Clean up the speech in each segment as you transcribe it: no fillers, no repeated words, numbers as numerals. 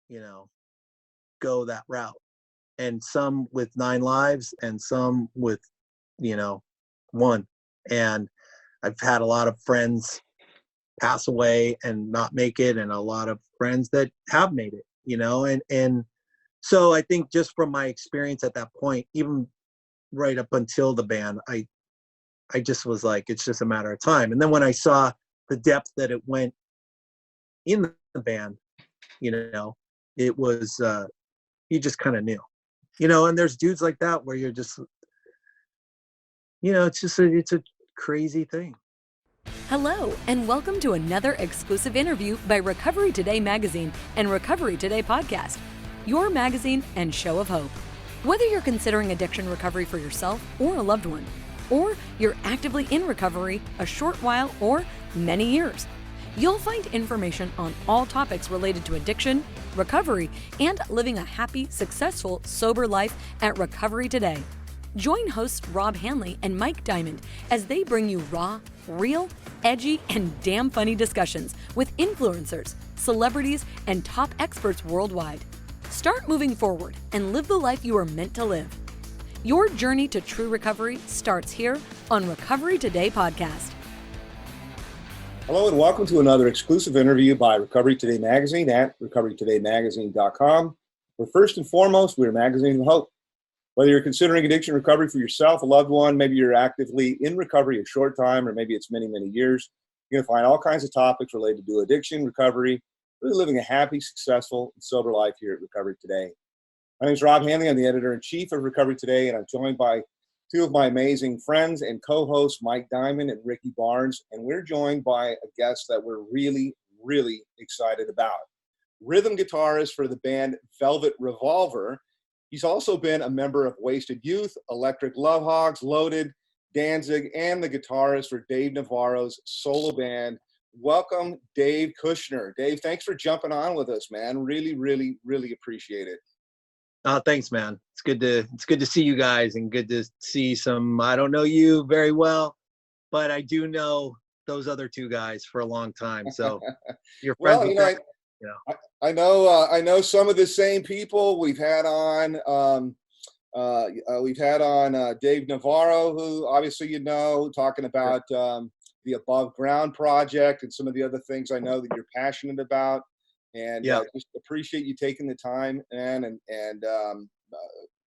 you know, go that route. And some with 9 lives and some with, you know, 1. And I've had a lot of friends pass away and not make it, and a lot of friends that have made it, you know, and so I think just from my experience at that point, even right up until the band, I just was like, it's just a matter of time. And then when I saw the depth that it went in the band, you know, it was you just kind of knew, you know. And there's dudes like that where you're just, you know, it's a crazy thing. Hello, and welcome to another exclusive interview by Recovery Today magazine and Recovery Today podcast, your magazine and show of hope. Whether you're considering addiction recovery for yourself or a loved one, or you're actively in recovery a short while or many years, you'll find information on all topics related to addiction, recovery, and living a happy, successful, sober life at Recovery Today. Join hosts Rob Hannley and Mike Diamond as they bring you raw, real, edgy, and damn funny discussions with influencers, celebrities, and top experts worldwide. Start moving forward and live the life you are meant to live. Your journey to true recovery starts here on Recovery Today podcast. Hello and welcome to another exclusive interview by Recovery Today magazine at recoverytodaymagazine.com. Where first and foremost, we're a magazine of hope. Whether you're considering addiction recovery for yourself, a loved one, maybe you're actively in recovery a short time, or maybe it's many, many years, you're going to find all kinds of topics related to addiction, recovery, really living a happy, successful, and sober life here at Recovery Today. My name is Rob Hannley. I'm the editor-in-chief of Recovery Today, and I'm joined by two of my amazing friends and co-hosts, Mike Diamond and Ricky Barnes, and we're joined by a guest that we're really, really excited about. Rhythm guitarist for the band Velvet Revolver. He's also been a member of Wasted Youth, Electric Love Hogs, Loaded, Danzig, and the guitarist for Dave Navarro's solo band. Welcome, Dave Kushner. Dave, thanks for jumping on with us, man. Really, really, really appreciate it. Thanks, man. It's good to see you guys, and good to see some. I don't know you very well, but I do know those other two guys for a long time. So you're friends with them. I know some of the same people we've had on. We've had on Dave Navarro, who obviously you know, talking about the Above Ground project and some of the other things I know that you're passionate about. And just appreciate you taking the time, and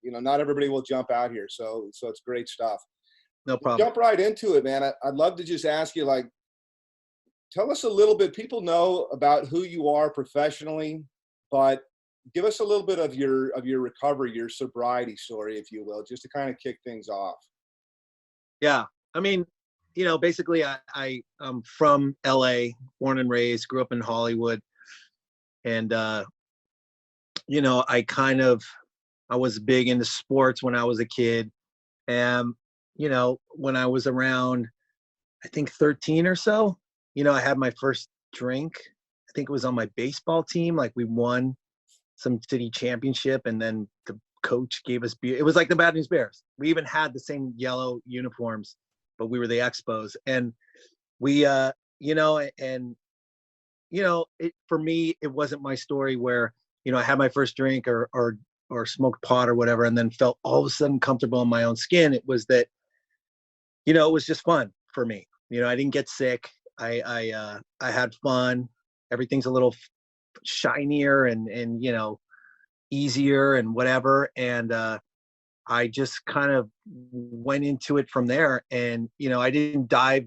you know, not everybody will jump out here, so it's great stuff. No problem. Jump right into it, man. I'd love to just ask you, like, tell us a little bit. People know about who you are professionally, but give us a little bit of your recovery, your sobriety story, if you will, just to kind of kick things off. Yeah, I mean, you know, basically, I'm from LA, born and raised, grew up in Hollywood. And, you know, I was big into sports when I was a kid. And, you know, when I was around, I think 13 or so, you know, I had my first drink. I think it was on my baseball team. Like, we won some city championship, and then the coach gave us beer. It was like the Bad News Bears. We even had the same yellow uniforms, but we were the Expos. And we, you know, and, you know, for me, it wasn't my story where, you know, I had my first drink or smoked pot or whatever, and then felt all of a sudden comfortable in my own skin. It was that, you know, it was just fun for me. You know, I didn't get sick. I had fun. Everything's a little shinier and, you know, easier and whatever. And I just kind of went into it from there. And, you know, I didn't dive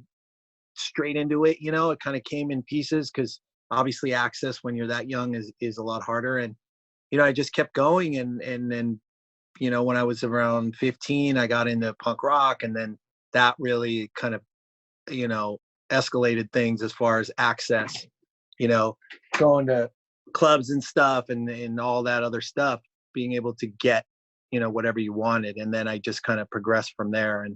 straight into it. You know, it kind of came in pieces, because obviously access when you're that young is a lot harder. And, you know, I just kept going. And then, you know, when I was around 15, I got into punk rock, and then that really kind of, you know, escalated things as far as access, you know, going to clubs and stuff and all that other stuff, being able to get, you know, whatever you wanted. And then I just kind of progressed from there,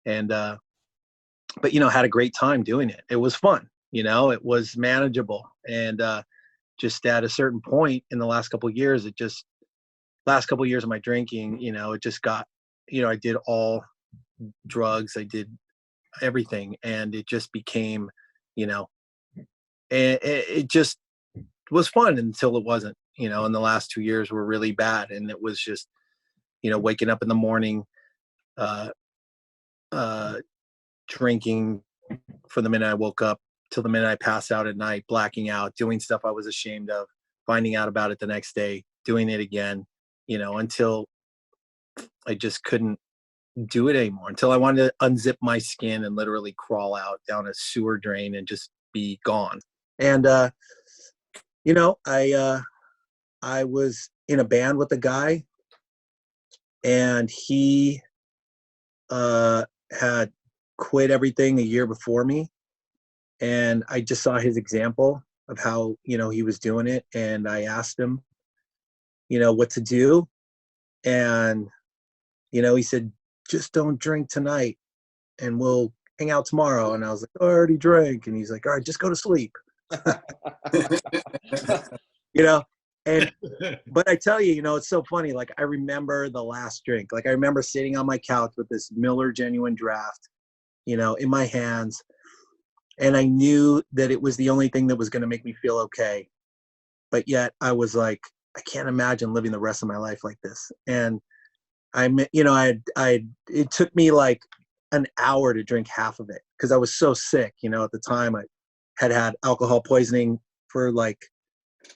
and but, you know, had a great time doing it. It was fun. You know, it was manageable. And just at a certain point in the last couple of years, last couple of years of my drinking, you know, it just got, you know, I did all drugs, I did everything, and it just became, you know, it just was fun until it wasn't. you know, and the last 2 years were really bad. And it was just, you know, waking up in the morning, drinking from the minute I woke up till the minute I passed out at night, blacking out, doing stuff I was ashamed of, finding out about it the next day, doing it again, you know, until I just couldn't do it anymore, until I wanted to unzip my skin and literally crawl out down a sewer drain and just be gone. And, you know, I was in a band with a guy, and he had quit everything a year before me. And I just saw his example of how, you know, he was doing it. And I asked him, you know, what to do. And, you know, he said, just don't drink tonight and we'll hang out tomorrow. And I was like, oh, I already drank. And he's like, all right, just go to sleep. You know, and, but I tell you, you know, it's so funny. Like, I remember the last drink. Like, I remember sitting on my couch with this Miller Genuine Draft, you know, in my hands. And I knew that it was the only thing that was going to make me feel okay. But yet I was like, I can't imagine living the rest of my life like this. And you know, it took me like an hour to drink half of it because I was so sick. You know, at the time I had alcohol poisoning for like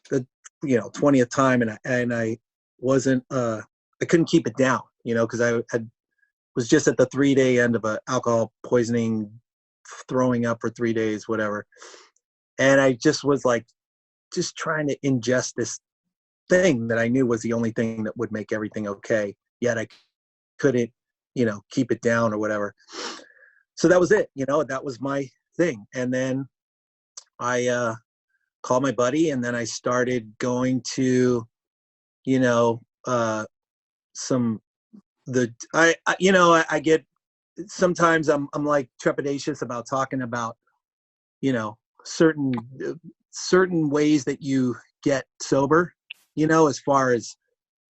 the, you know, 20th time. And I wasn't, I couldn't keep it down, you know, because I was just at the 3-day end of a alcohol poisoning, throwing up for 3 days, whatever. And I just was like, just trying to ingest this thing that I knew was the only thing that would make everything okay. Yet I couldn't, you know, keep it down or whatever. So that was it. You know, that was my thing. And then I called my buddy, and then I started going to, you know, I get, sometimes I'm like trepidatious about talking about, you know, certain ways that you get sober, you know, as far as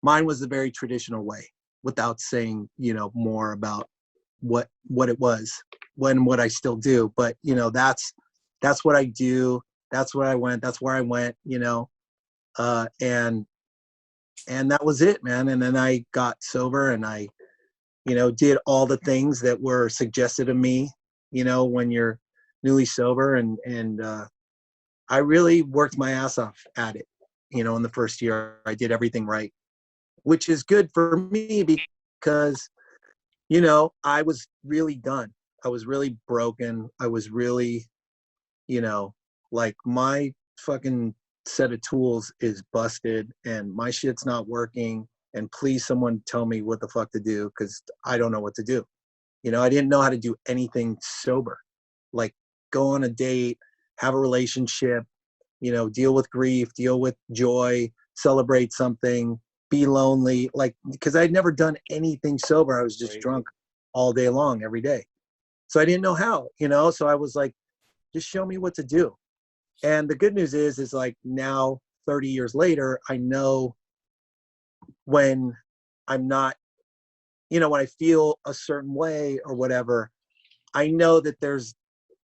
mine was a very traditional way, without saying, you know, more about what it was, what I still do. But, you know, that's what I do. That's where I went, you know, and that was it, man. And then I got sober, and I, you know, did all the things that were suggested of me, you know, when you're newly sober. And I really worked my ass off at it. You know, in the first year, I did everything right, which is good for me because, you know, I was really done. I was really broken. I was really, you know, like, my fucking set of tools is busted and my shit's not working. And please, someone tell me what the fuck to do, because I don't know what to do. You know, I didn't know how to do anything sober. Like, go on a date, have a relationship, you know, deal with grief, deal with joy, celebrate something, be lonely. Like, because I'd never done anything sober. I was just drunk all day long, every day. So I didn't know how, you know, so I was like, just show me what to do. And the good news is like, now 30 years later, I know when I'm not, you know, when I feel a certain way or whatever, I know that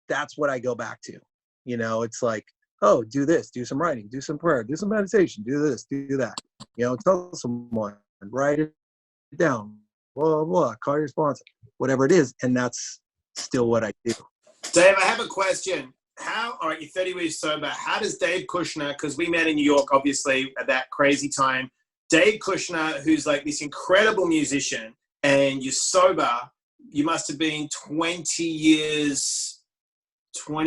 that's what I go back to. You know, it's like, oh, do this, do some writing, do some prayer, do some meditation, do this, do that. You know, tell someone, write it down, blah, blah, blah, call your sponsor, whatever it is. And that's still what I do. Dave, I have a question. All right, you're 30 weeks sober. How does Dave Kushner, because we met in New York, obviously, at that crazy time, Dave Kushner, who's like this incredible musician, and you're sober, you must have been 15 years sober,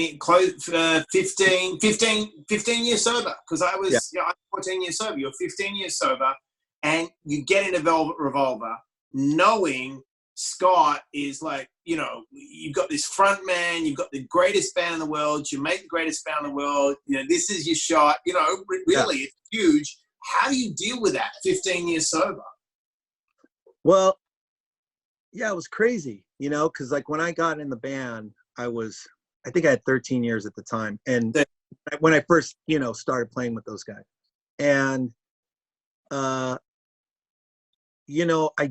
because I was, I'm 14 years sober. You're 15 years sober, and you get into Velvet Revolver knowing Scott is like, you know, you've got this front man, you've got the greatest band in the world, you make the greatest band in the world, you know, this is your shot, you know, really, it's huge. How do you deal with that 15 years sober? Well, yeah, it was crazy, you know, because like when I got in the band, I think I had 13 years at the time. And when I first, you know, started playing with those guys. And, you know, I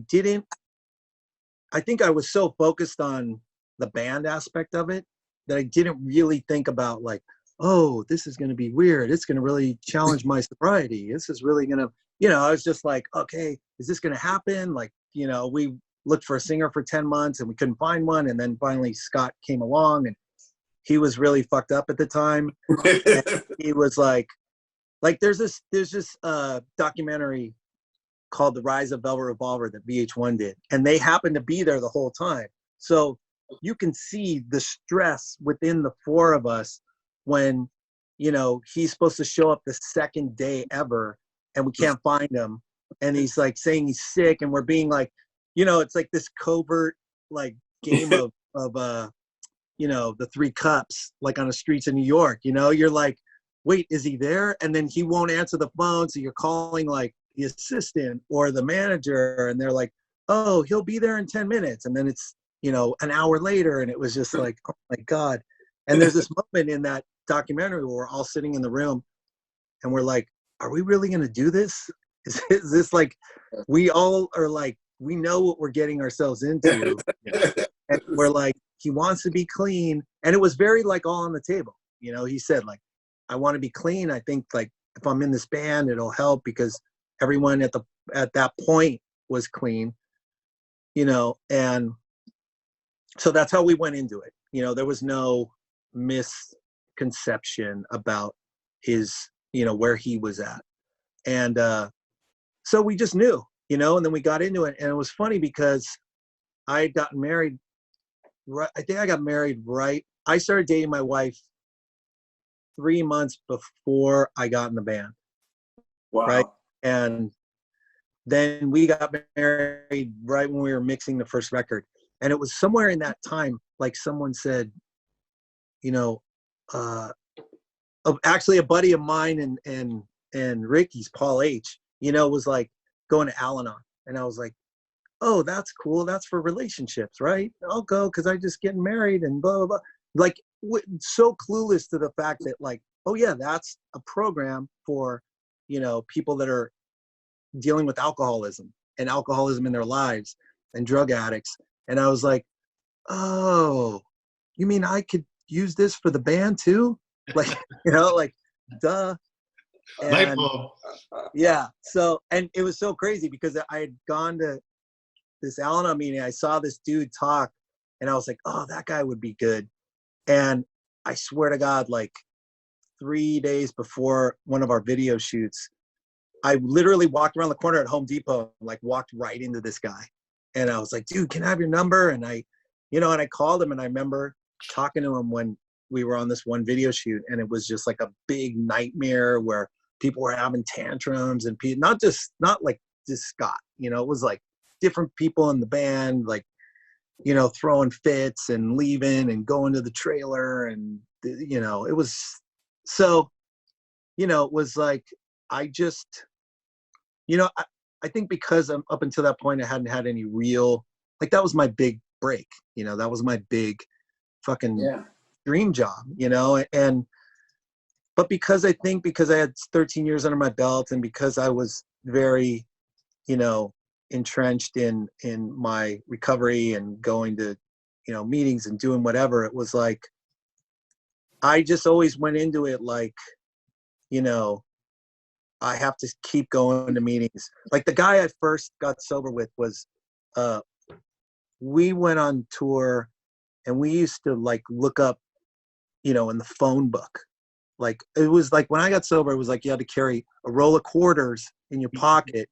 think I was so focused on the band aspect of it that I didn't really think about like, oh, this is going to be weird. It's going to really challenge my sobriety. This is really going to, I was just like, okay, is this going to happen? Like, we looked for a singer for 10 months and we couldn't find one. And then finally Scott came along, and he was really fucked up at the time. And he was like there's this documentary called The Rise of Velvet Revolver that VH1 did. And they happened to be there the whole time. So you can see the stress within the four of us when, he's supposed to show up the second day ever and we can't find him. And he's like saying he's sick, and we're being like, it's like this covert like game of the Three Cups, like on the streets of New York. You're like, wait, is he there? And then he won't answer the phone. So you're calling like the assistant or the manager, and they're like, oh, he'll be there in 10 minutes. And then it's, an hour later, and it was just like, oh my God. And there's this moment in that documentary where we're all sitting in the room and we're like, are we really going to do this? Is this like, we all are like, we know what we're getting ourselves into. And we're like, he wants to be clean. And it was very like all on the table. He said like, I want to be clean. I think like if I'm in this band, it'll help because everyone at that point was clean, and so that's how we went into it. There was no misconception about his, where he was at. And so we just knew, and then we got into it. And it was funny because I had gotten married. I think I got married right. I started dating my wife 3 months before I got in the band. Wow. Right. And then we got married right when we were mixing the first record. And it was somewhere in that time, like someone said, actually a buddy of mine and Ricky's, Paul H., was like going to Al-Anon. And I was like, oh, that's cool. That's for relationships, right? I'll go because I just getting married and blah, blah, blah. Like so clueless to the fact that like, oh yeah, that's a program for, people that are dealing with alcoholism in their lives and drug addicts. And I was like, oh, you mean I could use this for the band too? Like, like, duh. And, yeah. So, and it was so crazy because I had gone to this Al-Anon meeting. I saw this dude talk and I was like, oh, that guy would be good. And I swear to God, like 3 days before one of our video shoots, I literally walked around the corner at Home Depot, and like walked right into this guy. And I was like, dude, can I have your number? And I called him, and I remember talking to him when we were on this one video shoot, and it was just like a big nightmare where people were having tantrums and not like just Scott, it was like different people in the band, like, throwing fits and leaving and going to the trailer. And, it was so, it was like, I just, I think because up until that point, I hadn't had any real, like, that was my big break, that was my big fucking dream job, but because I had 13 years under my belt, and because I was very, entrenched in my recovery and going to, meetings and doing whatever, it was like, I just always went into it like, I have to keep going to meetings. Like the guy I first got sober with was, we went on tour and we used to like look up, in the phone book. Like, it was like when I got sober, it was like you had to carry a roll of quarters in your pocket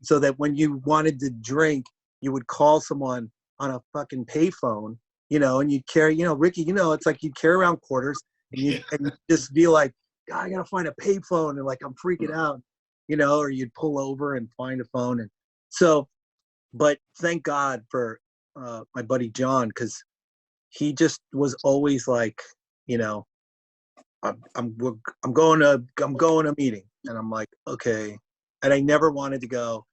so that when you wanted to drink, you would call someone on a fucking payphone, and you'd carry, Ricky, it's like you'd carry around quarters and you'd just be like, God, I gotta find a payphone, and like I'm freaking out, or you'd pull over and find a phone. And so, but thank God for my buddy John, because he just was always like, I'm going to a meeting, and I'm like, okay, and I never wanted to go,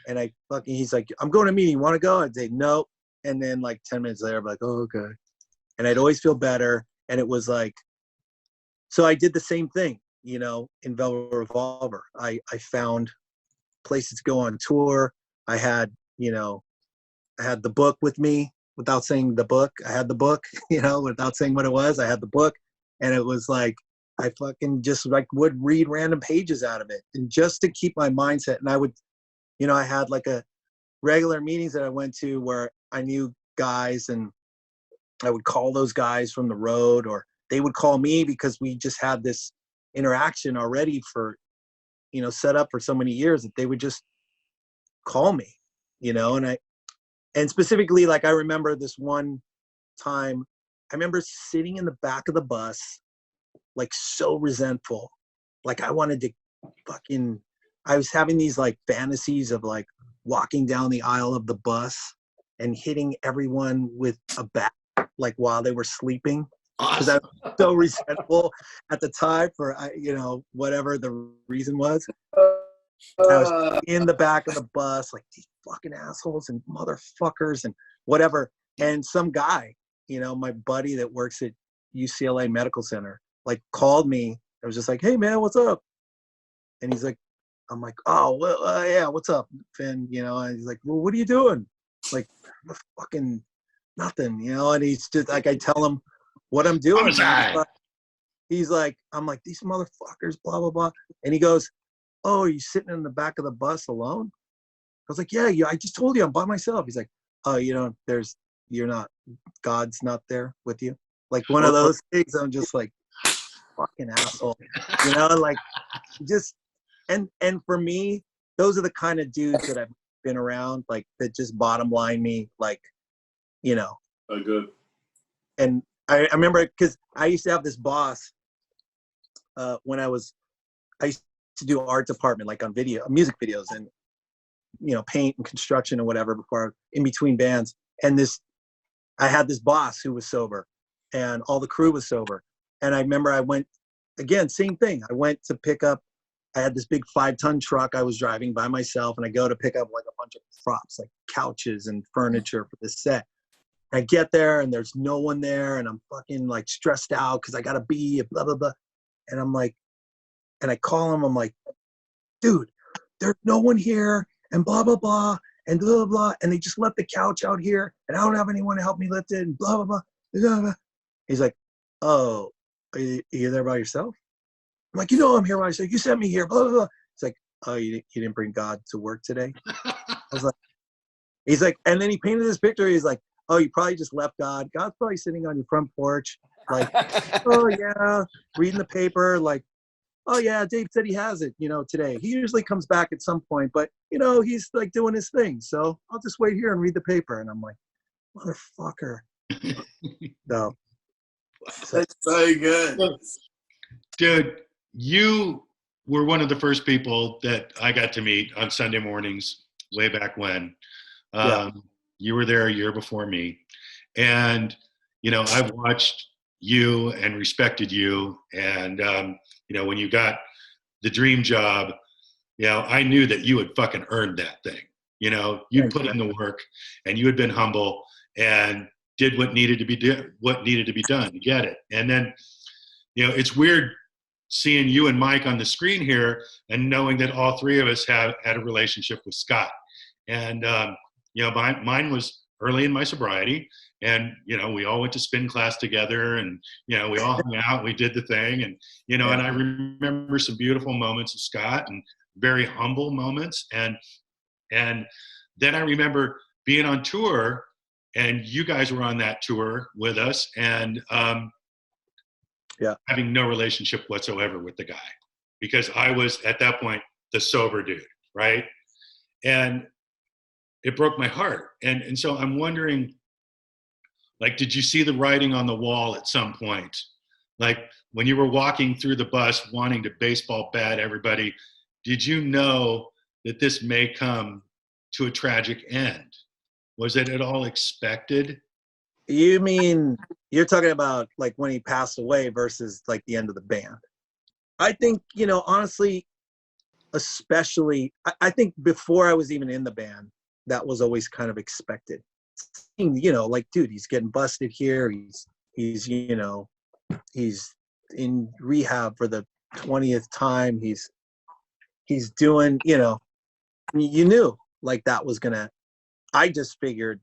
and he's like, I'm going to a meeting, you want to go? I'd say no, and then like 10 minutes later, I'm like, oh, okay, and I'd always feel better, and it was like, so I did the same thing, in Velvet Revolver. I found places to go on tour. I had the book with me without saying the book. I had the book, without saying what it was. I had the book, and it was like, I fucking just like would read random pages out of it, and just to keep my mindset. And I would, you know, I had like a regular meetings that I went to where I knew guys, and I would call those guys from the road, or they would call me because we just had this interaction already for, you know, set up for so many years that they would just call me, you know. And specifically, like, I remember this one time, I remember sitting in the back of the bus, like so resentful. Like I wanted to I was having these like fantasies of like walking down the aisle of the bus and hitting everyone with a bat, like while they were sleeping. Because I was so resentful at the time for, you know, whatever the reason was. I was in the back of the bus, like, these fucking assholes and motherfuckers and whatever. And some guy, you know, my buddy that works at UCLA Medical Center, like called me. I was just like, hey man, what's up? And he's like, I'm like, oh, well, yeah, what's up, Finn? You know, and he's like, well, what are you doing? Like, fucking nothing, you know? And he's just like, I tell him what I'm doing. He's like, I'm like, these motherfuckers, blah, blah, blah. And he goes, oh, are you sitting in the back of the bus alone? I was like, yeah, I just told you I'm by myself. He's like, oh, you know, God's not there with you. Like one of those things. I'm just like, fucking asshole, you know, like just, and for me, those are the kind of dudes that I've been around, like that just bottom line me, like, you know. Oh, good. And I remember, because I used to have this boss when I used to do art department, like on music videos, and, you know, paint and construction and whatever, before in between bands. And I had this boss who was sober, and all the crew was sober. And I remember I went, again, same thing. I went to pick up, I had this big 5-ton truck I was driving by myself, and I go to pick up like a bunch of props, like couches and furniture for this set. I get there and there's no one there, and I'm fucking like stressed out because I gotta be blah, blah, blah. And I'm like, and I call him, I'm like, dude, there's no one here, and blah, blah, blah, and blah, blah, blah. And they just left the couch out here, and I don't have anyone to help me lift it, and blah, blah, blah, blah, blah. He's like, oh, are you there by yourself? I'm like, you know, I'm here by myself. You sent me here, blah, blah, blah. It's like, oh, you didn't bring God to work today? I was like, he's like, and then he painted this picture. He's like, oh, you probably just left God. God's probably sitting on your front porch, like, oh yeah, reading the paper, like, oh yeah, Dave said he has it, you know, today. He usually comes back at some point, but, you know, he's like doing his thing. So I'll just wait here and read the paper. And I'm like, motherfucker. No. That's so good. Dude, you were one of the first people that I got to meet on Sunday mornings way back when. You were there a year before me. And, you know, I've watched you and respected you. And, you know, when you got the dream job, you know, I knew that you had fucking earned that thing. You know, you put in the work, and you had been humble and did what needed to be done to get it. And then, you know, it's weird seeing you and Mike on the screen here and knowing that all three of us have had a relationship with Scott. And, you know, mine was early in my sobriety, and, you know, we all went to spin class together, and, you know, we all hung out, we did the thing, and, you know, and I remember some beautiful moments of Scott and very humble moments. And then I remember being on tour, and you guys were on that tour with us, and having no relationship whatsoever with the guy, because I was at that point the sober dude, right? And it broke my heart. And so I'm wondering, like, did you see the writing on the wall at some point? Like, when you were walking through the bus wanting to baseball bat everybody, did you know that this may come to a tragic end? Was it at all expected? You mean, you're talking about like when he passed away versus like the end of the band? I think, you know, honestly, especially, I think before I was even in the band, that was always kind of expected. You know, like, dude, he's getting busted here. He's, you know, he's in rehab for the 20th time. He's doing, you know, you knew like that was gonna, I just figured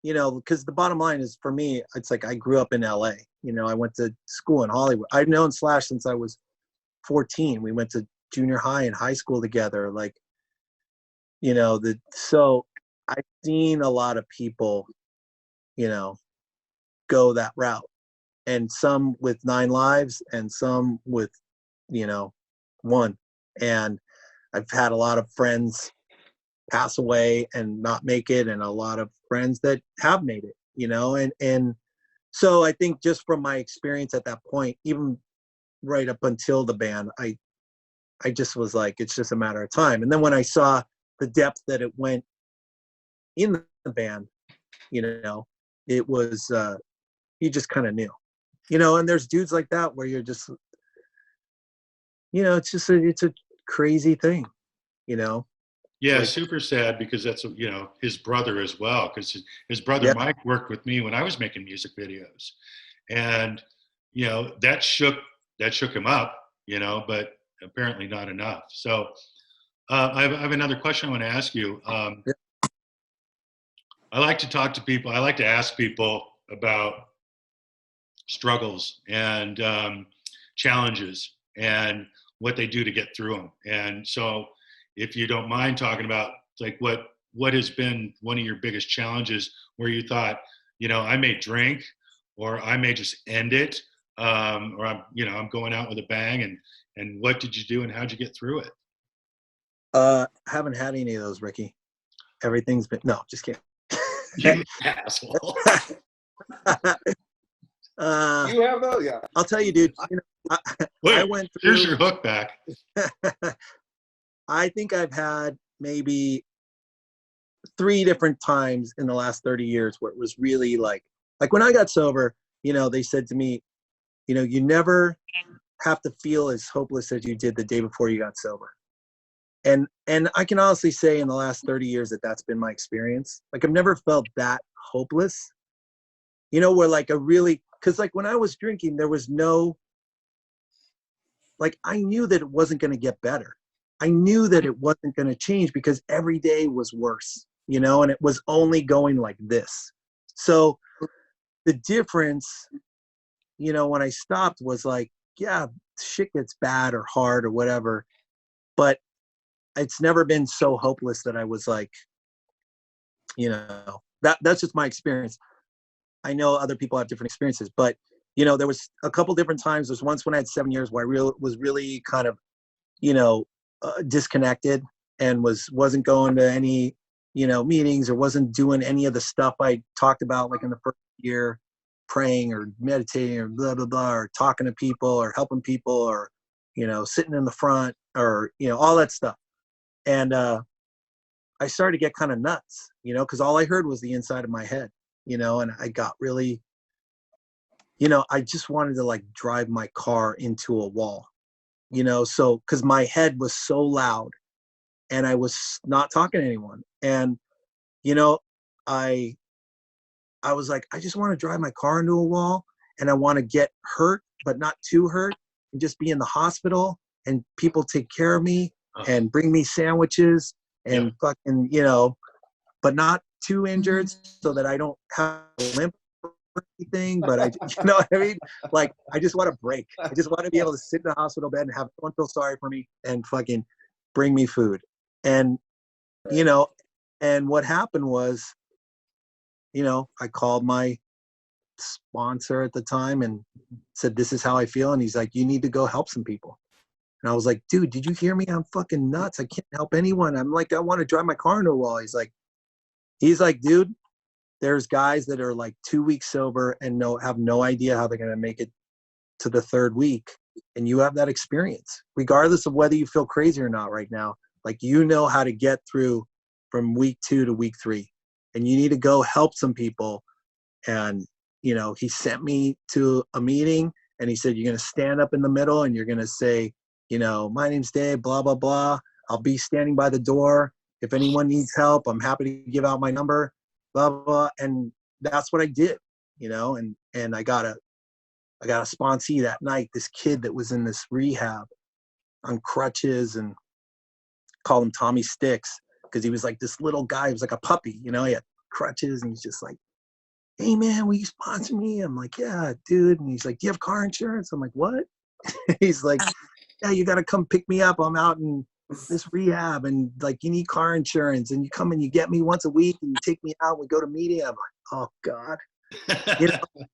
you know, because the bottom line is for me, it's like I grew up in LA. You know, I went to school in Hollywood. I've known Slash since I was 14. We went to junior high and high school together. Like, you know, so I've seen a lot of people, you know, go that route, and some with 9 lives and some with, you know, 1. And I've had a lot of friends pass away and not make it, and a lot of friends that have made it, you know, and so I think just from my experience at that point, even right up until the band, I just was like, it's just a matter of time. And then when I saw the depth that it went in the band, you know, it was you just kind of knew, you know. And there's dudes like that where you're just, you know, it's a crazy thing, you know. Yeah, Like, super sad because that's, you know, his brother as well. Because his brother yeah. Mike worked with me when I was making music videos, and you know that shook him up, you know, but apparently not enough. So I have another question I want to ask you. Yeah. I like to talk to people. I like to ask people about struggles and challenges and what they do to get through them. And so, if you don't mind talking about like what has been one of your biggest challenges where you thought, you know, I may drink or I may just end it, or I'm going out with a bang, and what did you do and how'd you get through it? Haven't had any of those, Ricky. Everything's been, no, just kidding. You asshole. You have those? Yeah. I'll tell you, dude. You know, I went through. Here's your hook back. I think I've had maybe 3 different times in the last 30 years where it was really like when I got sober, you know, they said to me, you know, you never have to feel as hopeless as you did the day before you got sober. And I can honestly say in the last 30 years that's been my experience. Like, I've never felt that hopeless, you know, where like because like when I was drinking, there was no, like, I knew that it wasn't going to get better. I knew that it wasn't going to change because every day was worse, you know, and it was only going like this. So the difference, you know, when I stopped was like, yeah, shit gets bad or hard or whatever, but it's never been so hopeless that I was like, you know, that's just my experience. I know other people have different experiences, but, you know, there was a couple different times. There's once when I had 7 years where I was really kind of, you know, disconnected and wasn't going to any, you know, meetings or wasn't doing any of the stuff I talked about like in the first year, praying or meditating or blah, blah, blah, or talking to people or helping people or, you know, sitting in the front or, you know, all that stuff. And I started to get kind of nuts, you know, because all I heard was the inside of my head, you know, and I got really, you know, I just wanted to like drive my car into a wall, you know, so because my head was so loud and I was not talking to anyone. And, you know, I was like, I just want to drive my car into a wall and I want to get hurt, but not too hurt, and just be in the hospital and people take care of me and bring me sandwiches and fucking, you know, but not too injured so that I don't have a limp or anything. But I, you know what I mean? Like, I just want a break. I just want to be able to sit in the hospital bed and have someone feel sorry for me and fucking bring me food. And, you know, and what happened was, you know, I called my sponsor at the time and said, this is how I feel. And he's like, you need to go help some people. And I was like, dude, did you hear me? I'm fucking nuts. I can't help anyone. I'm like, I want to drive my car into a wall. He's like, dude, there's guys that are like 2 weeks sober and have no idea how they're going to make it to the 3rd week. And you have that experience, regardless of whether you feel crazy or not right now. Like, you know how to get through from week 2 to week 3. And you need to go help some people. And, you know, he sent me to a meeting and he said, you're going to stand up in the middle and you're going to say, you know, my name's Dave, blah, blah, blah. I'll be standing by the door. If anyone needs help, I'm happy to give out my number, blah, blah, blah. And that's what I did, you know, and I got a sponsee that night, this kid that was in this rehab on crutches, and called him Tommy Sticks because he was like this little guy. He was like a puppy, you know, he had crutches and he's just like hey man, will you sponsor me? I'm like, yeah, dude. And he's like, do you have car insurance? I'm like, what? He's like, yeah, you got to come pick me up. I'm out in this rehab and like, you need car insurance and you come and you get me once a week and you take me out. We go to meeting. I'm like, oh God, you know,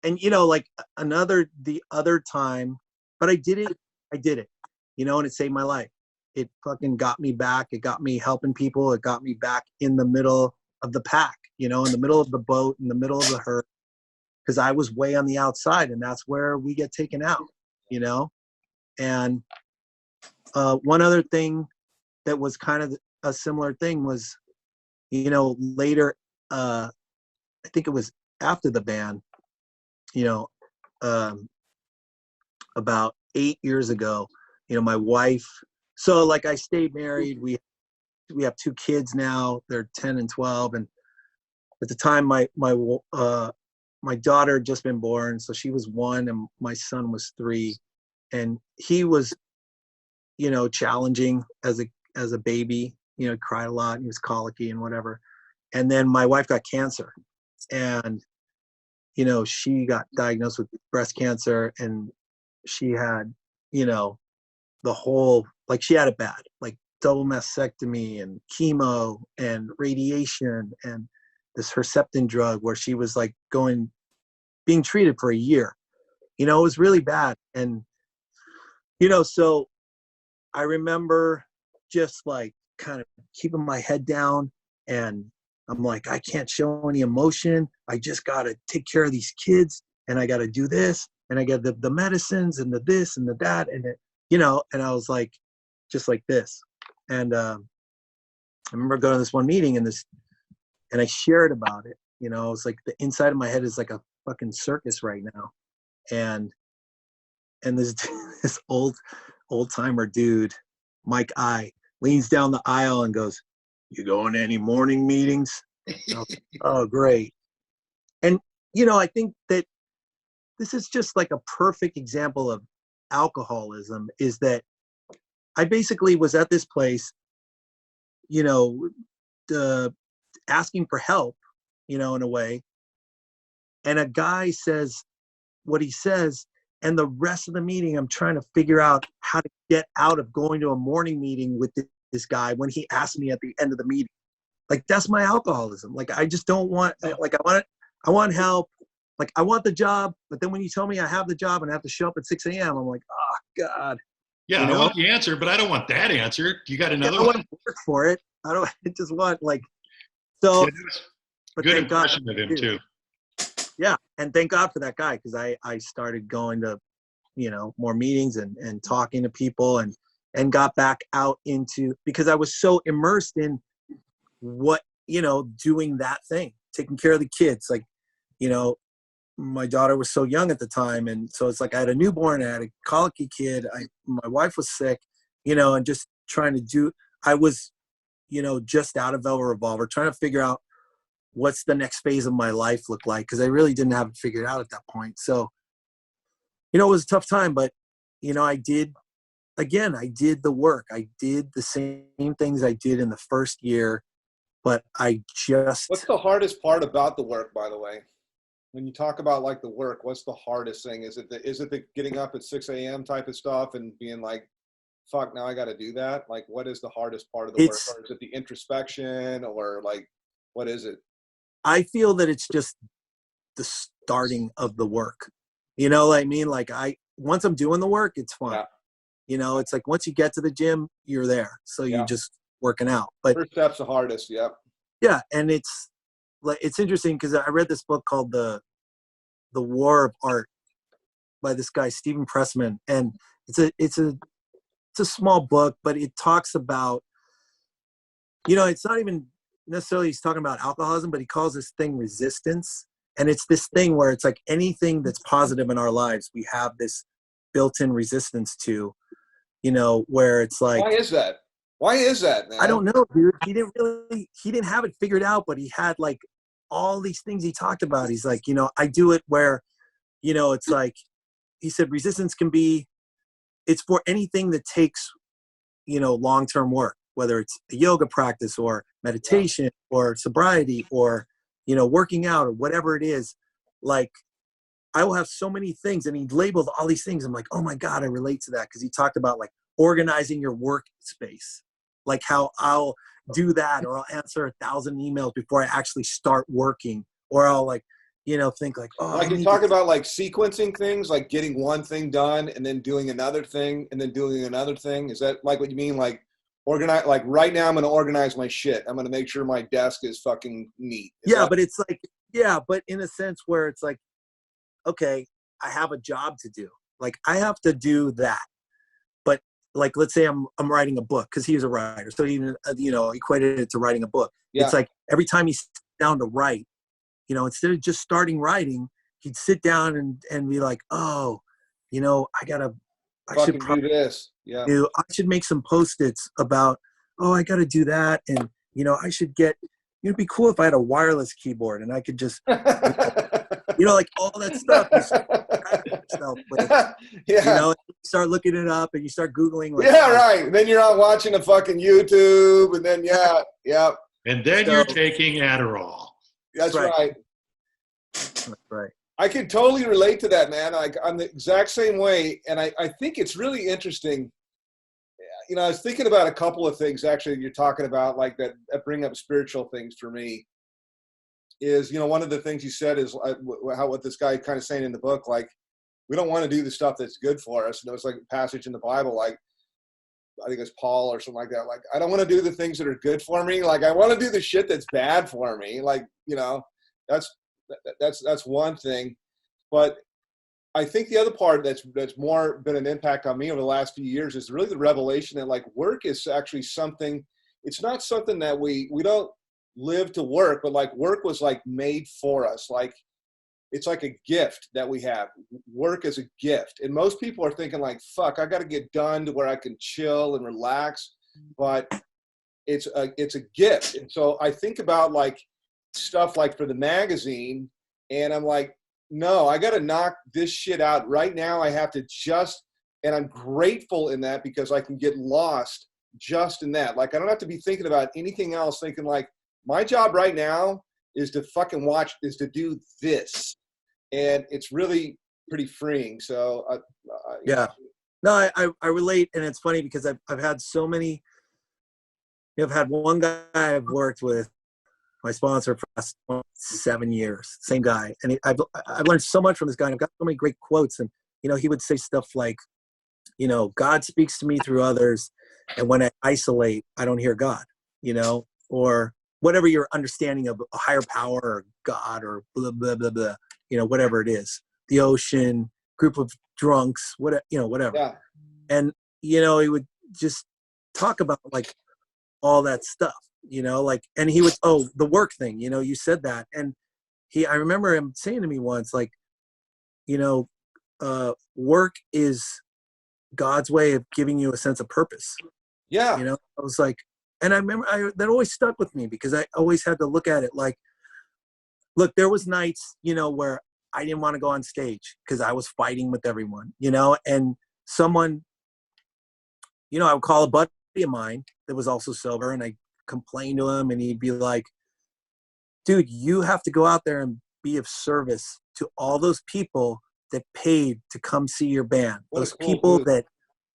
and you know, like the other time, but I did it, you know, and it saved my life. It fucking got me back. It got me helping people. It got me back in the middle of the pack, you know, in the middle of the boat, in the middle of the herd, because I was way on the outside, and that's where we get taken out, you know. And one other thing that was kind of a similar thing was, you know, later, I think it was after the ban, you know, about 8 years ago, you know, my wife, so like I stayed married. We have 2 kids now. They're 10 and 12. And at the time my daughter had just been born. So she was 1 and my son was 3. And he was, you know, challenging as a baby, you know, cried a lot. He was colicky and whatever. And then my wife got cancer, and, you know, she got diagnosed with breast cancer, and she had, you know, the whole, like she had it bad, like double mastectomy and chemo and radiation and this Herceptin drug where she was like being treated for a year. You know, it was really bad. And, you know, so I remember just like kind of keeping my head down, and I'm like, I can't show any emotion. I just got to take care of these kids, and I got to do this, and I got the medicines and the this and the that. And it, you know, and I was like, just like this. And I remember going to this one meeting and I shared about it. You know, it's like the inside of my head is like a fucking circus right now. And this this old timer dude, Mike I, leans down the aisle and goes, "You going to any morning meetings?" Like, oh, great. And, you know, I think that this is just like a perfect example of alcoholism, is that I basically was at this place, you know, asking for help, you know, in a way. And a guy says what he says, and the rest of the meeting, I'm trying to figure out how to get out of going to a morning meeting with this guy when he asked me at the end of the meeting. Like, that's my alcoholism. Like, I just don't want, like, I want help. Like, I want the job, but then when you tell me I have the job and I have to show up at 6 a.m., I'm like, oh, God. Yeah, you know? I want the answer, but I don't want that answer. You got another I one? want to work for it. I just want, like, so. Yeah, But good thank God, impression of him, too. Yeah, and thank God for that guy, because I started going to, you know, more meetings and talking to people and got back out into, because I was so immersed in what, you know, doing that thing, taking care of the kids. Like, you know, my daughter was so young at the time, and so it's like I had a newborn, I had a colicky kid, my wife was sick, you know, and just trying to do, I was, you know, just out of Velvet Revolver, trying to figure out what's the next phase of my life look like, because I really didn't have it figured out at that point. So, you know, it was a tough time, but, you know, I did the work. I did the same things I did in the first year, but I just... What's the hardest part about the work, by the way? When you talk about like the work, what's the hardest thing? Is it the getting up at 6 a.m. type of stuff and being like, fuck, now I got to do that? Like, what is the hardest part of the work? Or is it the introspection, or like, what is it? I feel that it's just the starting of the work. You know what I mean? Like, once I'm doing the work, it's fun. Yeah. You know, it's like once you get to the gym, you're there. So you're just working out. But first step's the hardest. Yep. Yeah. And it's like, it's interesting because I read this book called The War of Art by this guy, Stephen Pressman. And it's a small book, but it talks about, you know, it's not even necessarily he's talking about alcoholism, but he calls this thing resistance. And it's this thing where it's like anything that's positive in our lives, we have this built-in resistance to, you know, where it's like, why is that, man? I don't know, dude. He didn't have it figured out, but he had like all these things he talked about. He's like, you know, I do it where, you know, it's like, he said resistance can be, it's for anything that takes, you know, long-term work, whether it's a yoga practice or meditation or sobriety or, working out or whatever it is, like I will have so many things. And he labeled all these things. I'm like, oh my God, I relate to that. Cause he talked about like organizing your workspace, like how I'll do that, or I'll answer 1,000 emails before I actually start working, or I'll like, think like, oh, like you're talking about like sequencing things, like getting one thing done and then doing another thing and then doing another thing. Is that like what you mean? Like organize, like right now I'm going to organize my shit. I'm going to make sure my desk is fucking neat. But it's like, but in a sense where it's like, okay, I have a job to do. Like I have to do that. But like, let's say I'm writing a book, because he was a writer. So even, equated it to writing a book. Yeah. It's like every time he sits down to write, instead of just starting writing, he'd sit down and be like, oh, I should do this. Yeah. I should make some Post-its about, I got to do that. And, I should get, it'd be cool if I had a wireless keyboard and I could just, like all that stuff. You start looking it up and you start Googling. Like, right. And then you're out watching a fucking YouTube and then, And then you're taking Adderall. That's right. That's right. I can totally relate to that, man. I'm the exact same way. And I think it's really interesting. I was thinking about a couple of things actually you're talking about, like that bring up spiritual things for me. Is, one of the things you said is what this guy kind of saying in the book, like, we don't want to do the stuff that's good for us. And it was like a passage in the Bible, like, I think it's Paul or something like that. Like, I don't want to do the things that are good for me. Like, I want to do the shit that's bad for me. Like, that's one thing. But I think the other part that's more been an impact on me over the last few years is really the revelation that like work is actually something, it's not something that we don't live to work, but like work was like made for us. Like it's like a gift that we have. Work is a gift. And most people are thinking like, fuck, I got to get done to where I can chill and relax. But it's a gift. And so I think about like stuff like for the magazine, and I'm like, no, I got to knock this shit out right now. I have to and I'm grateful in that because I can get lost just in that. Like, I don't have to be thinking about anything else, thinking like, my job right now is to fucking is to do this. And it's really pretty freeing. So, yeah. No, I relate. And it's funny because I've had so many, I've had one guy I've worked with, my sponsor for the last 7 years, same guy. And I've learned so much from this guy. And I've got so many great quotes. And, he would say stuff like, God speaks to me through others. And when I isolate, I don't hear God, or whatever your understanding of a higher power or God or blah, blah, blah, blah, whatever it is, the ocean, group of drunks, whatever. Yeah. And, he would just talk about like all that stuff, and he would, the work thing, you said that. And I remember him saying to me once, like, work is God's way of giving you a sense of purpose. Yeah. I was like, and I remember that always stuck with me because I always had to look at it like, look, there was nights, where I didn't want to go on stage because I was fighting with everyone, and someone, I would call a buddy of mine that was also sober, and I complain to him, and he'd be like, dude, you have to go out there and be of service to all those people that paid to come see your band. Those people that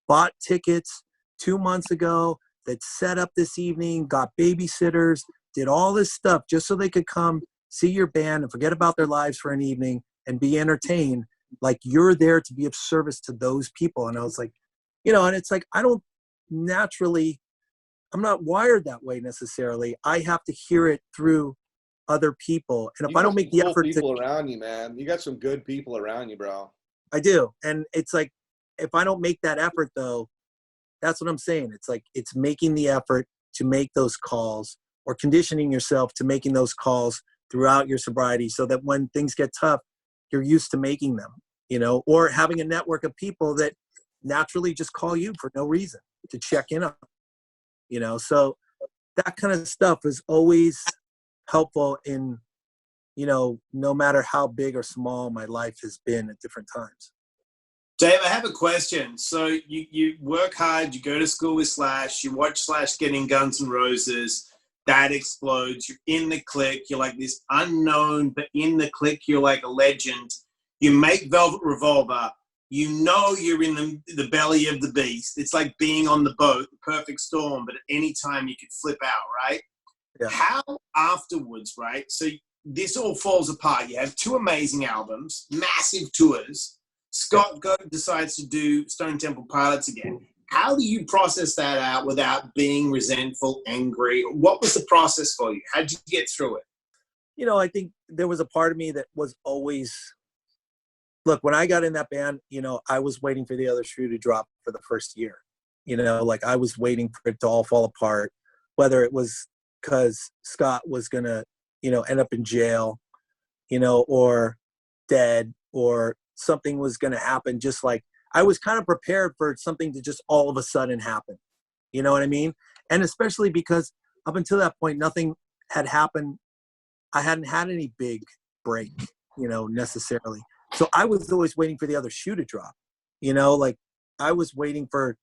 bought tickets 2 months ago, that set up this evening, got babysitters, did all this stuff just so they could come see your band and forget about their lives for an evening and be entertained. Like, you're there to be of service to those people. And I was like, and it's like, I'm not wired that way necessarily. I have to hear it through other people. And if I don't make the effort people around you, man, you got some good people around you, bro. I do. And it's like, if I don't make that effort though, that's what I'm saying. It's like, it's making the effort to make those calls, or conditioning yourself to making those calls throughout your sobriety so that when things get tough, you're used to making them, or having a network of people that naturally just call you for no reason to check in on, so that kind of stuff is always helpful in, no matter how big or small my life has been at different times. Dave, I have a question. So you work hard, you go to school with Slash, you watch Slash getting Guns N' Roses. that explodes. You're in the clique. You're like this unknown, but in the clique, you're like a legend. You make Velvet Revolver. You know you're in the belly of the beast. It's like being on the boat, the perfect storm, but at any time you could flip out, right? Yeah. How afterwards, right? So this all falls apart. You have 2 amazing albums, massive tours. Scott decides to do Stone Temple Pilots again. How do you process that out without being resentful, angry? What was the process for you? How did you get through it? You know, I think there was a part of me that was always, look, when I got in that band, you know, I was waiting for the other shoe to drop for the first year. You know, like I was waiting for it to all fall apart, whether it was because Scott was going to, you know, end up in jail, you know, or dead, or something was going to happen. Just like I was kind of prepared for something to just all of a sudden happen. You know what I mean? And especially because up until that point, nothing had happened. I hadn't had any big break, you know, necessarily. So I was always waiting for the other shoe to drop, you know, like I was waiting for,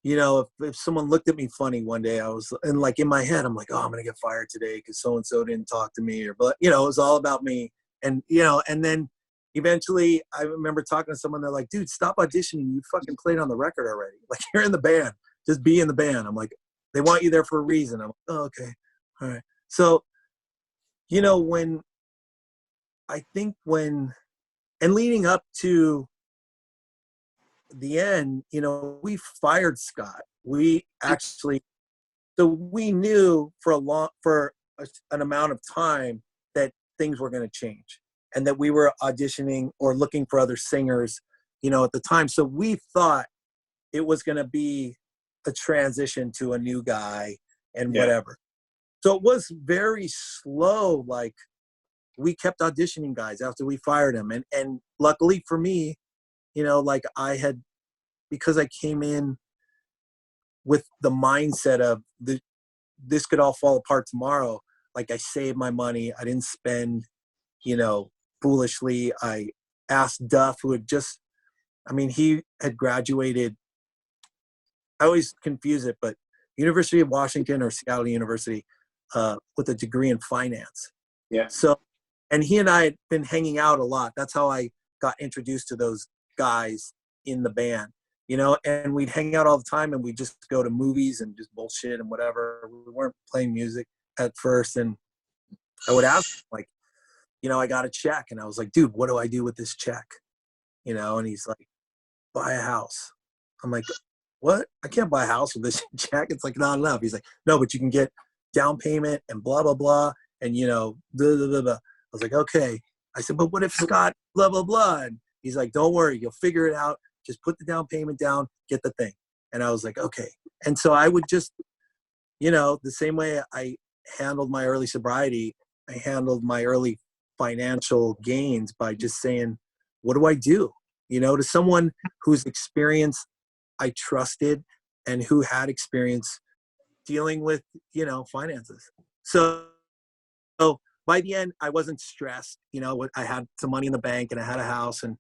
you know, if someone looked at me funny one day, I was, and like in my head, I'm like, oh, I'm going to get fired today because so-and-so didn't talk to me, or, but, you know, it was all about me. And, you know, and then eventually I remember talking to someone, they're like, dude, stop auditioning. You fucking played on the record already. Like, you're in the band, just be in the band. I'm like, they want you there for a reason. I'm like, oh, okay. All right. So, you know, and leading up to the end, you know, we fired Scott. We actually, so we knew for an amount of time that things were going to change and that we were auditioning or looking for other singers, you know, at the time. So we thought it was going to be a transition to a new guy and whatever. So it was very slow. Like, we kept auditioning guys after we fired him. And luckily for me, you know, like because I came in with the mindset of this could all fall apart tomorrow. Like, I saved my money. I didn't spend, you know, foolishly. I asked Duff, who had he had graduated. I always confuse it, but University of Washington or Seattle University with a degree in finance. Yeah. So, and he and I had been hanging out a lot. That's how I got introduced to those guys in the band, you know, and we'd hang out all the time and we'd just go to movies and just bullshit and whatever. We weren't playing music at first. And I would ask him, like, you know, I got a check, and I was like, dude, what do I do with this check? You know, and he's like, buy a house. I'm like, what? I can't buy a house with this check. It's like not enough. He's like, no, but you can get down payment and blah, blah, blah. And, you know, blah, blah, blah, blah. I was like, okay. I said, but what if Scott, blah, blah, blah? And he's like, don't worry, you'll figure it out. Just put the down payment down, get the thing. And I was like, okay. And so I would just, you know, the same way I handled my early sobriety, I handled my early financial gains by just saying, what do I do? You know, to someone whose experience I trusted and who had experience dealing with, you know, finances. So by the end, I wasn't stressed. You know, I had some money in the bank and I had a house, and,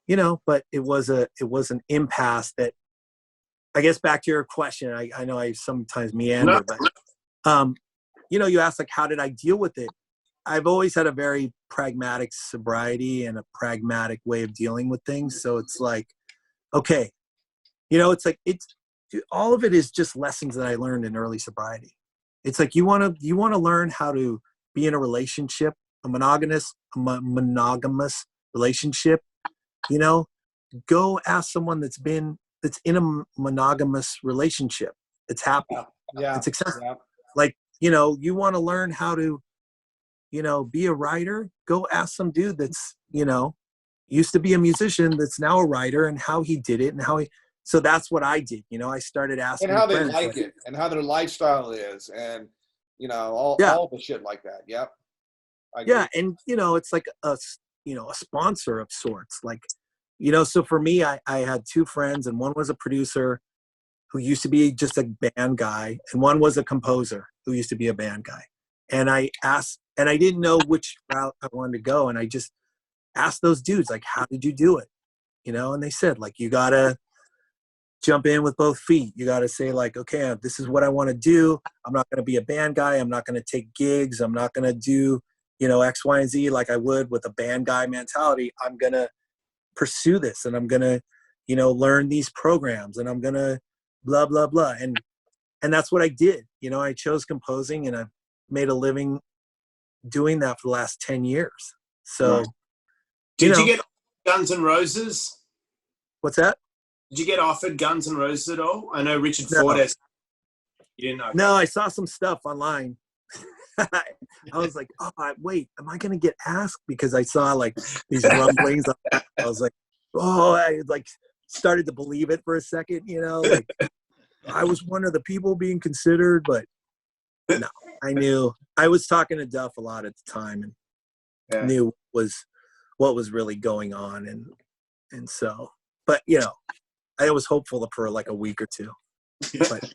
you know, but it was an impasse that, I guess, back to your question, I know I sometimes meander, but, you know, you asked, like, how did I deal with it? I've always had a very pragmatic sobriety and a pragmatic way of dealing with things. So it's like, okay, you know, it's like, all of it is just lessons that I learned in early sobriety. It's like, you want to learn how to be in a relationship, a monogamous relationship, you know, go ask someone that's in a monogamous relationship. It's happy. Yeah. It's successful. Yeah. Like, you know, you want to learn how to, you know, be a writer, go ask some dude that's, you know, used to be a musician that's now a writer, and how he did it and so that's what I did. You know, I started asking. And how they friends, like it and how their lifestyle is, and, you know, all the shit like that. Yep. Yeah. And, you know, it's like a sponsor of sorts. Like, you know, so for me, I had 2 friends, and one was a producer who used to be just a band guy, and one was a composer who used to be a band guy. And I asked, and I didn't know which route I wanted to go. And I just asked those dudes, like, how did you do it? You know, and they said, like, you gotta jump in with both feet. You got to say like, okay, this is what I want to do. I'm not going to be a band guy. I'm not going to take gigs. I'm not going to do, X, Y, and Z like I would with a band guy mentality. I'm going to pursue this, and I'm going to, learn these programs, and I'm going to blah, blah, blah. And that's what I did. I chose composing, and I made a living doing that for the last 10 years. So, right. Did you get Guns N' Roses? What's that? Did you get offered Guns N' Roses at all? I know Richard No. Ford has. You didn't know? No, I saw some stuff online. I was like, wait, am I going to get asked? Because I saw like these rumblings. I was like, I like started to believe it for a second, like I was one of the people being considered, but no, I knew I was talking to Duff a lot at the time, and knew what was really going on. And so, but I was hopeful for like a week or two. But,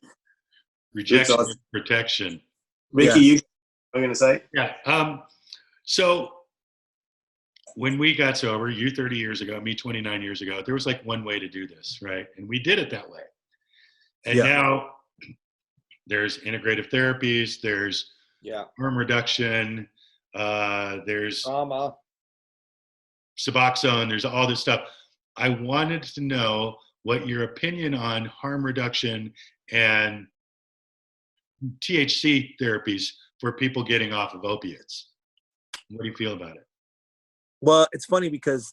rejection is protection. Ricky, you I'm going to say? Yeah. So when we got sober, you 30 years ago, me 29 years ago, there was like one way to do this, right? And we did it that way. And now there's integrative therapies, there's harm reduction, there's Suboxone, there's all this stuff. I wanted to know what your opinion on harm reduction and THC therapies for people getting off of opiates. What do you feel about it? Well, it's funny because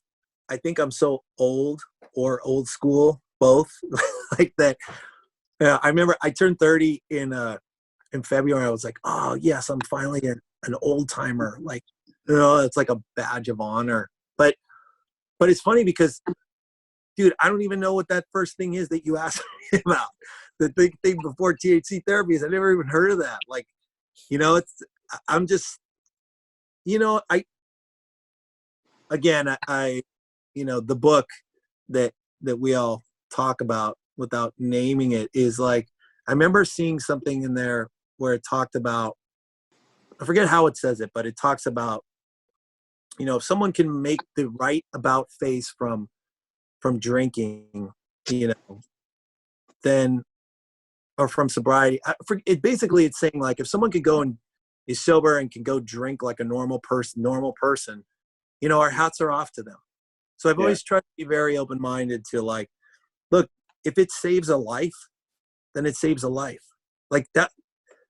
I think I'm so old or old school, both like that. I remember I turned 30 in February. I was like, oh yes, I'm finally an old timer. Like, it's like a badge of honor. But it's funny because, dude, I don't even know what that first thing is that you asked me about. The big thing before THC therapies, I never even heard of that. Like, I'm just, the book that we all talk about without naming it is like, I remember seeing something in there where it talked about, I forget how it says it, but it talks about, if someone can make the right about face from drinking, then, or from sobriety, it's saying like, if someone could go and is sober and can go drink like a normal person, our hats are off to them. So I've always tried to be very open-minded to like, look, if it saves a life, then it saves a life. Like that.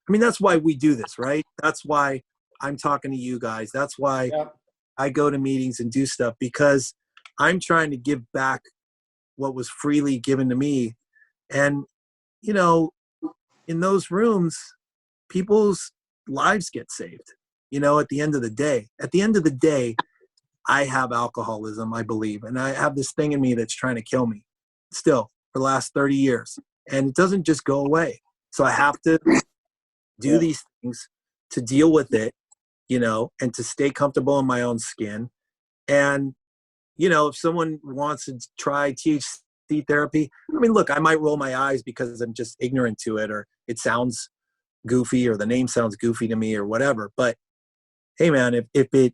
I mean, that's why we do this, right? That's why I'm talking to you guys. That's why I go to meetings and do stuff, because I'm trying to give back what was freely given to me. And, in those rooms, people's lives get saved, at the end of the day. At the end of the day, I have alcoholism, I believe. And I have this thing in me that's trying to kill me still for the last 30 years. And it doesn't just go away. So I have to do these things to deal with it, and to stay comfortable in my own skin. And, if someone wants to try THC therapy, I mean, look, I might roll my eyes because I'm just ignorant to it, or it sounds goofy, or the name sounds goofy to me, or whatever. But hey, man, if it,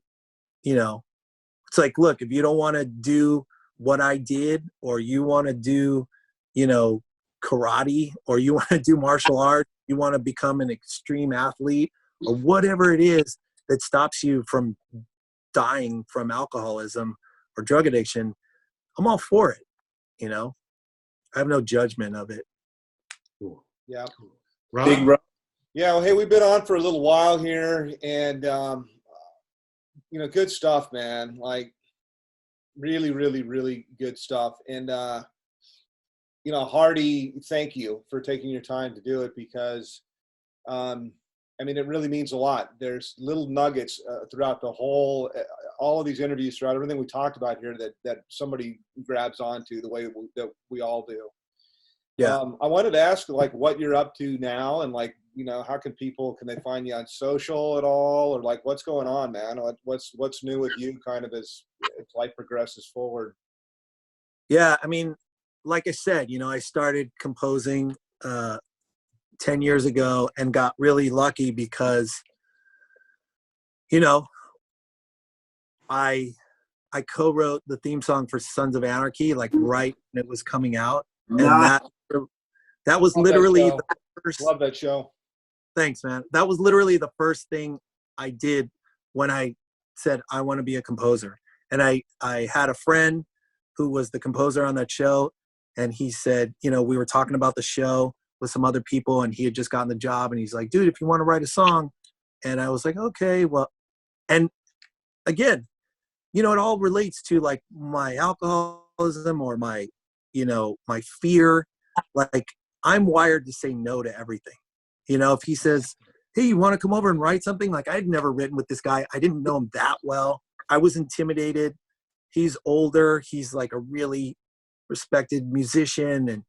it's like, look, if you don't want to do what I did, or you want to do, karate, or you want to do martial arts, you want to become an extreme athlete, or whatever it is that stops you from dying from alcoholism or drug addiction, I'm all for it. I have no judgment of it. Cool. Yeah. Rob? Big Rob. Yeah. Well, hey, we've been on for a little while here, and, good stuff, man. Like really, really, really good stuff. And, hearty thank you for taking your time to do it, because, it really means a lot. There's little nuggets throughout the whole, all of these interviews, throughout everything we talked about here, that somebody grabs onto the way that we all do. Yeah. I wanted to ask, like, what you're up to now, and like, how can they find you on social at all, or like, what's going on, man? What's new with you, kind of as life progresses forward? Yeah, I mean, like I said, I started composing 10 years ago, and got really lucky because, I co-wrote the theme song for Sons of Anarchy, like right when it was coming out. And That was Love that literally show. the first. Love that show. Thanks, man. That was literally the first thing I did when I said I want to be a composer. And I had a friend who was the composer on that show, and he said, you know, we were talking about the show with some other people, and he had just gotten the job, and he's like, dude, if you want to write a song. And I was like, okay, well, and again, you know, it all relates to like my alcoholism or my, you know, my fear. Like, I'm wired to say no to everything. You know, if he says, hey, you want to come over and write something? Like, I'd never written with this guy. I didn't know him that well. I was intimidated. He's older. He's like a really respected musician. And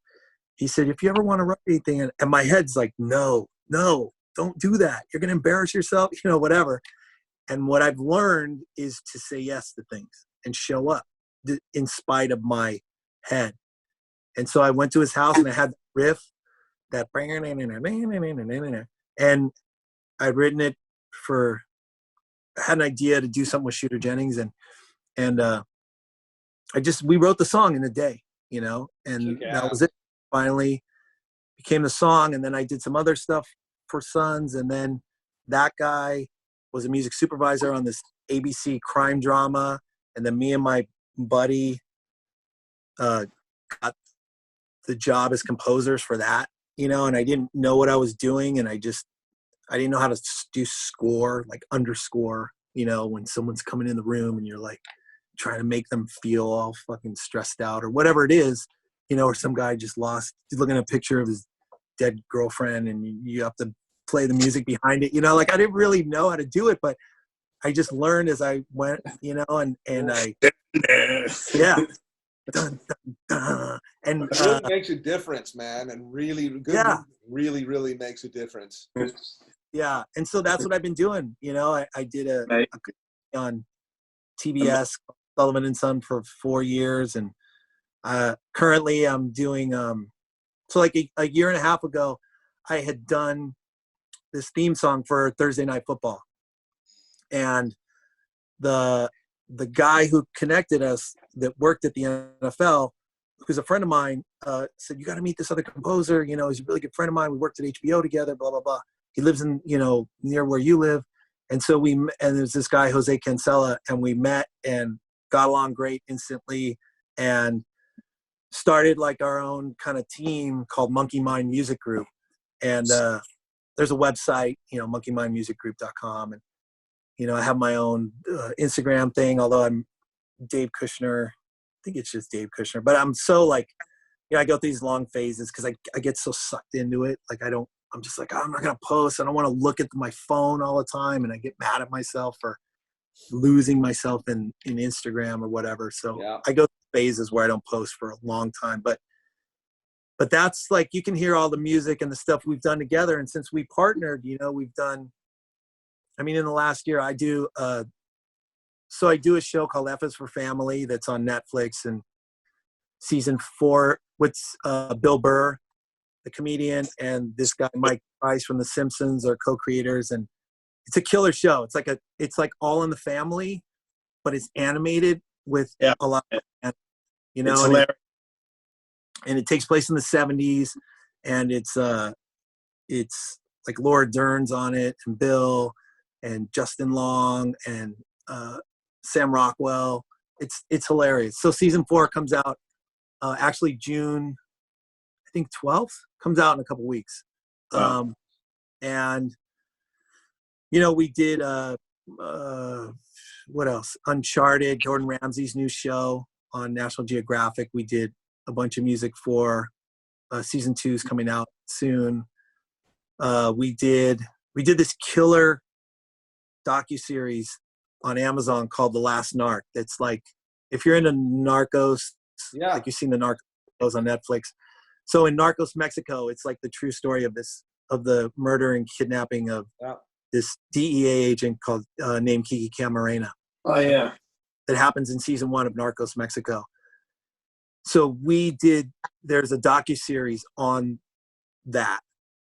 he said, if you ever want to write anything, and my head's like, no, don't do that. You're going to embarrass yourself, you know, whatever. And what I've learned is to say yes to things and show up in spite of my head. And so I went to his house and I had the riff, that, and I'd written it for, I had an idea to do something with Shooter Jennings, and we wrote the song in a day, you know, and that was it. Finally became the song. And then I did some other stuff for Sons. And then that guy was a music supervisor on this ABC crime drama. And then me and my buddy got the job as composers for that, you know, and I didn't know what I was doing. And I didn't know how to do score, like underscore, you know, when someone's coming in the room and you're like trying to make them feel all fucking stressed out or whatever it is, you know, or some guy just lost, he's looking at a picture of his dead girlfriend and you have to play the music behind it, you know, like I didn't really know how to do it, but I just learned as I went, you know, and I, yeah. Dun, dun, dun. And it really makes a difference, man. And really good, yeah. really makes a difference. Yeah. And so that's what I've been doing. You know, I did a on TBS, Sullivan and Son, for 4 years. And currently I'm doing, so like a year and a half ago, I had done this theme song for Thursday Night Football. And the guy who connected us that worked at the NFL, who's a friend of mine, said, you got to meet this other composer. You know, he's a really good friend of mine. We worked at HBO together, blah, blah, blah. He lives in, you know, near where you live. And so and there's this guy, Jose Cancela, and we met and got along great instantly and started like our own kind of team called Monkey Mind Music Group. And there's a website, you know, monkeymindmusicgroup.com. And, you know, I have my own Instagram thing, although I'm Dave Kushner. I think it's just Dave Kushner. But I'm so like, you know, I go through these long phases because I get so sucked into it. Like I'm just like, oh, I'm not going to post. I don't want to look at my phone all the time. And I get mad at myself for losing myself in Instagram or whatever. So yeah. I go through phases where I don't post for a long time. But that's like, you can hear all the music and the stuff we've done together. And since we partnered, you know, we've done, I mean, in the last year, I do a show called F is for Family that's on Netflix, and season 4 with Bill Burr, the comedian, and this guy Mike Price from The Simpsons are co-creators, and it's a killer show. It's like All in the Family, but it's animated with a lot of, you know, and it takes place in the 70s, and it's like Laura Dern's on it, and Bill and Justin Long and Sam Rockwell. It's hilarious. So season 4 comes out actually June, I think 12th, comes out in a couple weeks. Wow. And you know, we did what else? Uncharted, Gordon Ramsay's new show on National Geographic. We did a bunch of music for season 2 is coming out soon. We did this killer docuseries on Amazon called The Last Narc. That's like, if you're into Narcos, like you've seen the Narcos on Netflix. So in Narcos Mexico, it's like the true story of the murder and kidnapping of this DEA agent called named Kiki Camarena. Oh yeah, that happens in season 1 of Narcos Mexico. So there's a docuseries on that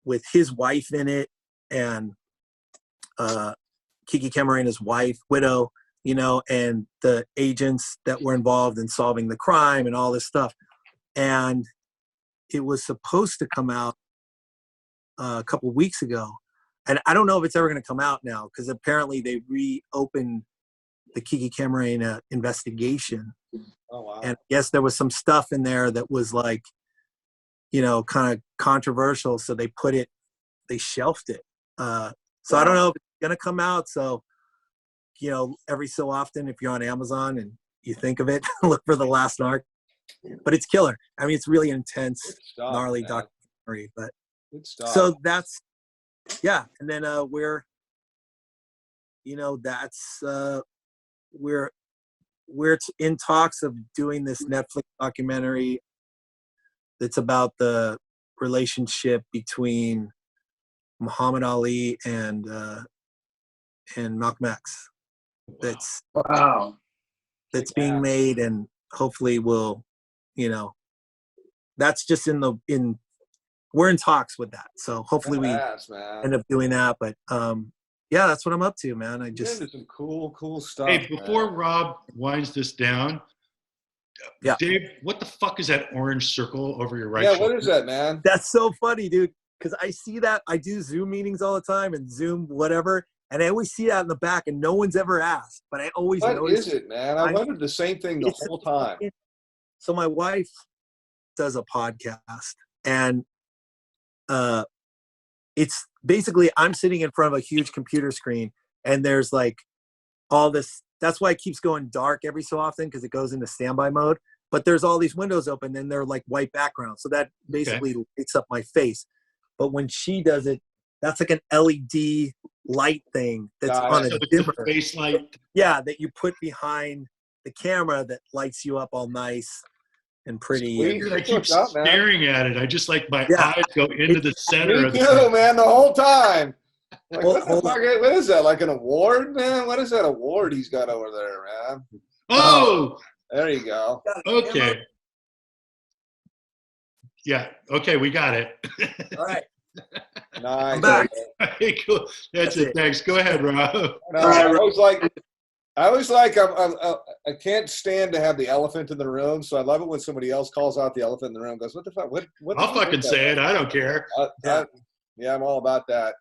with his wife in it, and Kiki Camarena's widow, you know, and the agents that were involved in solving the crime and all this stuff. And it was supposed to come out a couple weeks ago, and I don't know if it's ever going to come out now because apparently they reopened the Kiki Camarena investigation. Oh wow! And I guess there was some stuff in there that was like, kind of controversial, so they shelved it. So I don't know if it's going to come out. So, every so often, if you're on Amazon and you think of it, look for The Last Narc. But it's killer. I mean, it's really intense, gnarly documentary. But good stuff. So that's, yeah. And then we're in talks of doing this Netflix documentary that's about the relationship between Muhammad Ali and Malcolm X. That's being made, and hopefully will, that's just we're in talks with that. So hopefully we end up doing that. But yeah, that's what I'm up to, man. I just some cool stuff. Hey, before Rob winds this down, yeah, Dave, what the fuck is that orange circle over your right? Yeah, shoulder? what is that, man? That's so funny, dude. Because I see that. I do Zoom meetings all the time and Zoom whatever, and I always see that in the back, and no one's ever asked. But I always notice. What is it, man? I wondered the same thing the whole time. So my wife does a podcast, and it's basically I'm sitting in front of a huge computer screen, and there's like all this. That's why it keeps going dark every so often because it goes into standby mode. But there's all these windows open, and they're like white backgrounds, so that basically lights up my face. But when she does it, that's like an LED light thing that's on a dimmer. Face light. Yeah, that you put behind the camera that lights you up all nice and pretty. Dude, I keep staring at it. I just like my eyes go into the center of the man, the whole time. Like, what the fuck? What is that? Like an award, man? What is that award he's got over there, man? Oh! There you go. Okay. Yeah. Okay, we got it. All right. Nice. I'm back. Hey, cool. That's it. Thanks. Go ahead, Rob. I always like I can't stand to have the elephant in the room, so I love it when somebody else calls out the elephant in the room. Goes, what the fuck? What I'll fucking say it. I don't care. Yeah, I'm all about that.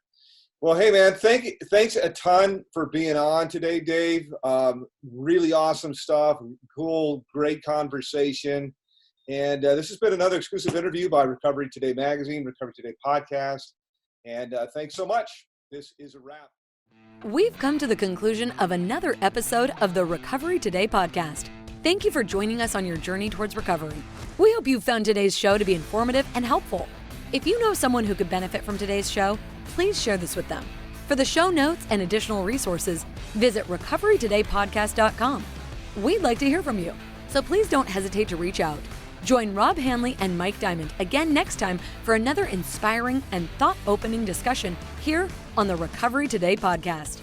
Well, hey man, thanks a ton for being on today, Dave. Really awesome stuff. Cool, great conversation. And this has been another exclusive interview by Recovery Today Magazine, Recovery Today Podcast. And thanks so much. This is a wrap. We've come to the conclusion of another episode of the Recovery Today Podcast. Thank you for joining us on your journey towards recovery. We hope you found today's show to be informative and helpful. If you know someone who could benefit from today's show, please share this with them. For the show notes and additional resources, visit recoverytodaypodcast.com. We'd like to hear from you, so please don't hesitate to reach out. Join Rob Hannley and Mike Diamond again next time for another inspiring and thought-opening discussion here on the Recovery Today podcast.